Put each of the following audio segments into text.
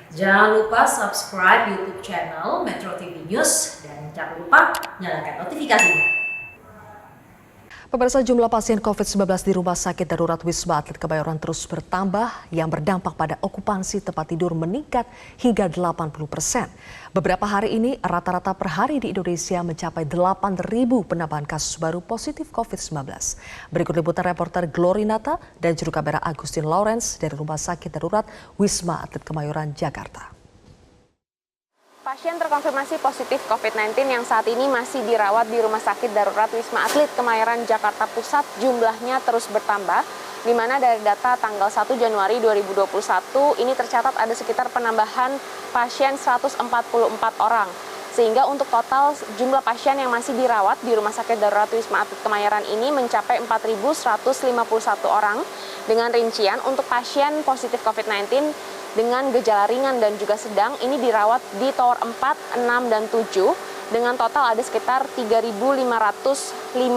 Jangan lupa subscribe YouTube channel Metro TV News dan jangan lupa nyalakan notifikasinya. Pemirsa, jumlah pasien COVID-19 di Rumah Sakit Darurat Wisma Atlet Kemayoran terus bertambah yang berdampak pada okupansi tempat tidur meningkat hingga 80%. Beberapa hari ini rata-rata per hari di Indonesia mencapai 8.000 penambahan kasus baru positif COVID-19. Berikut liputan reporter Glorinata dan juru kamera Agustin Lawrence dari Rumah Sakit Darurat Wisma Atlet Kemayoran, Jakarta. Pasien terkonfirmasi positif COVID-19 yang saat ini masih dirawat di Rumah Sakit Darurat Wisma Atlet Kemayoran, Jakarta Pusat jumlahnya terus bertambah, di mana dari data tanggal 1 Januari 2021 ini tercatat ada sekitar penambahan pasien 144 orang. Sehingga untuk total jumlah pasien yang masih dirawat di Rumah Sakit Darurat Wisma Atlet Kemayoran ini mencapai 4.151 orang, dengan rincian untuk pasien positif COVID-19 dengan gejala ringan dan juga sedang ini dirawat di tower 4, 6, dan 7 dengan total ada sekitar 3.505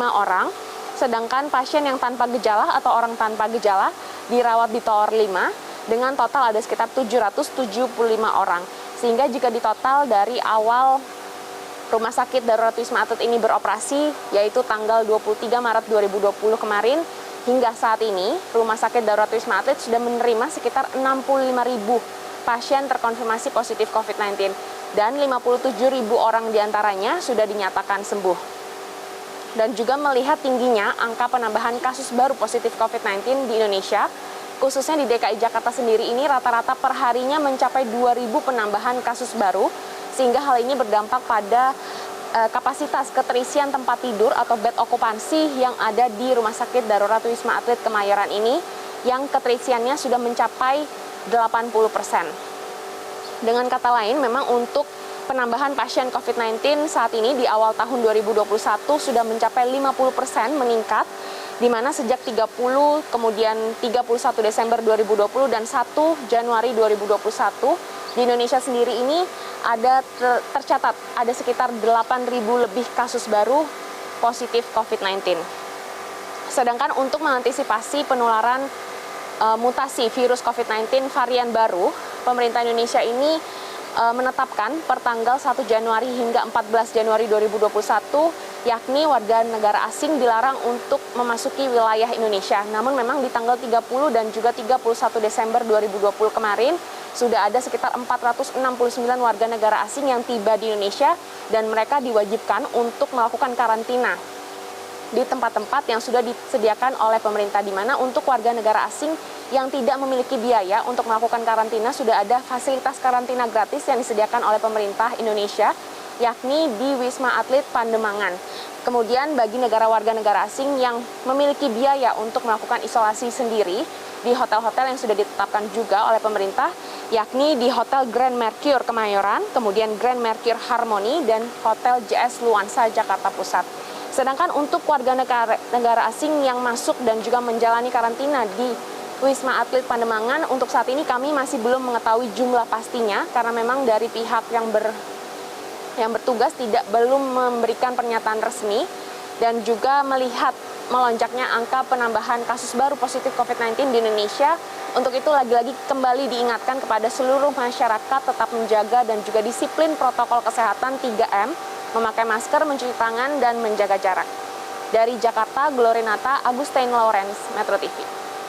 orang. Sedangkan pasien yang tanpa gejala atau orang tanpa gejala dirawat di tower 5 dengan total ada sekitar 775 orang. Sehingga jika ditotal dari awal Rumah Sakit Darurat Wisma Atlet ini beroperasi, yaitu tanggal 23 Maret 2020 kemarin, hingga saat ini, Rumah Sakit Darurat Wisma Atlet sudah menerima sekitar 65.000 pasien terkonfirmasi positif COVID-19 dan 57.000 orang diantaranya sudah dinyatakan sembuh. Dan juga melihat tingginya angka penambahan kasus baru positif COVID-19 di Indonesia, khususnya di DKI Jakarta sendiri ini rata-rata perharinya mencapai 2.000 penambahan kasus baru, sehingga hal ini berdampak pada kapasitas keterisian tempat tidur atau bed okupansi yang ada di Rumah Sakit Darurat Wisma Atlet Kemayoran ini yang keterisiannya sudah mencapai 80%. Dengan kata lain, memang untuk penambahan pasien COVID-19 saat ini di awal tahun 2021 sudah mencapai 50% meningkat, di mana sejak 30, kemudian 31 Desember 2020 dan 1 Januari 2021 di Indonesia sendiri ini ada tercatat ada sekitar 8.000 lebih kasus baru positif COVID-19. Sedangkan untuk mengantisipasi penularan mutasi virus COVID-19 varian baru, pemerintah Indonesia ini menetapkan per tanggal 1 Januari hingga 14 Januari 2021 yakni warga negara asing dilarang untuk memasuki wilayah Indonesia. Namun memang di tanggal 30 dan juga 31 Desember 2020 kemarin sudah ada sekitar 469 warga negara asing yang tiba di Indonesia dan mereka diwajibkan untuk melakukan karantina di tempat-tempat yang sudah disediakan oleh pemerintah, di mana untuk warga negara asing yang tidak memiliki biaya untuk melakukan karantina sudah ada fasilitas karantina gratis yang disediakan oleh pemerintah Indonesia, yakni di Wisma Atlet Pademangan. Kemudian bagi warga negara asing yang memiliki biaya untuk melakukan isolasi sendiri di hotel-hotel yang sudah ditetapkan juga oleh pemerintah, yakni di Hotel Grand Mercure Kemayoran, kemudian Grand Mercure Harmony, dan Hotel JS Luansa Jakarta Pusat. Sedangkan untuk warga negara asing yang masuk dan juga menjalani karantina di Wisma Atlet Pademangan, untuk saat ini kami masih belum mengetahui jumlah pastinya karena memang dari pihak yang bertugas belum memberikan pernyataan resmi, dan juga melihat melonjaknya angka penambahan kasus baru positif COVID-19 di Indonesia. Untuk itu lagi-lagi kembali diingatkan kepada seluruh masyarakat tetap menjaga dan juga disiplin protokol kesehatan 3M, memakai masker, mencuci tangan, dan menjaga jarak. Dari Jakarta, Glorinata, Agustin Lawrence, Metro TV.